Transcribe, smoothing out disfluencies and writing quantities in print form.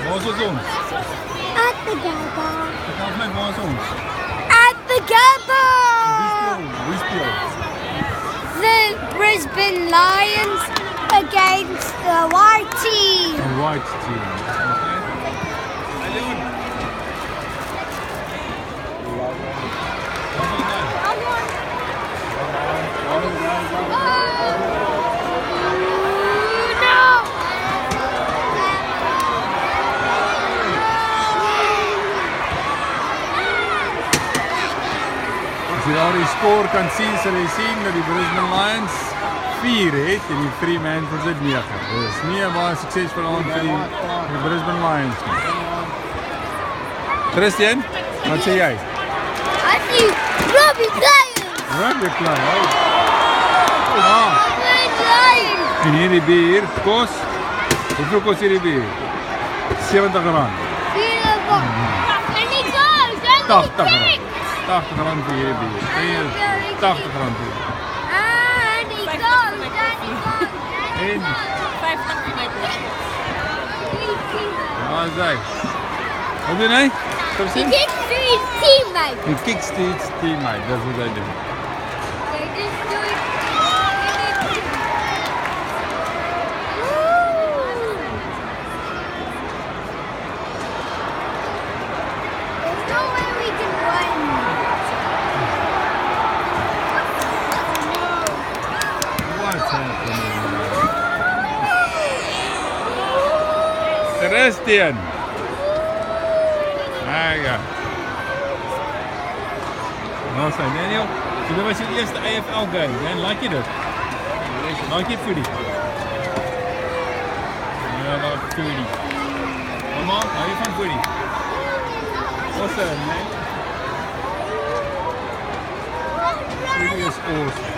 Waar is ons? At the Gabba. Vertel my, waar is ons? At the Gabba. Wie speel? The Brisbane Lions against the white team. The white team. Okay. Leon. As jy daar die score kan sien, sal jy sien dat die Brisbane Lions 4 het en die Fremantle het 9. Dis nie 'n baie suksesvolle aand vir die Brisbane Lions nie. Christian, wat sê jy? I see Robbie Lions. Rugby play, oh. Lions. En hierdie bier kos, hoeveel kos hierdie bier? R70. And he goes. And 80 he rand. kicks. 80 rand vir hierdie bier. 80 rand vir hierdie. And he goes. And he goes. En, 50 vir my broer. waar is hy? Wat doen hy? Kom He sien? kicks to his teammates. He kicks to his teammate, that's what I do. They just do it. There's no way we can win. What's happening? Christian! There you go. Nou sê Daniel, so dit was jou eerste AFL game, man. Like jy dit? Like jy foodie? Ja, like foodie. Mama, hou jy van foodie? Awesome, man. Foodie is awesome.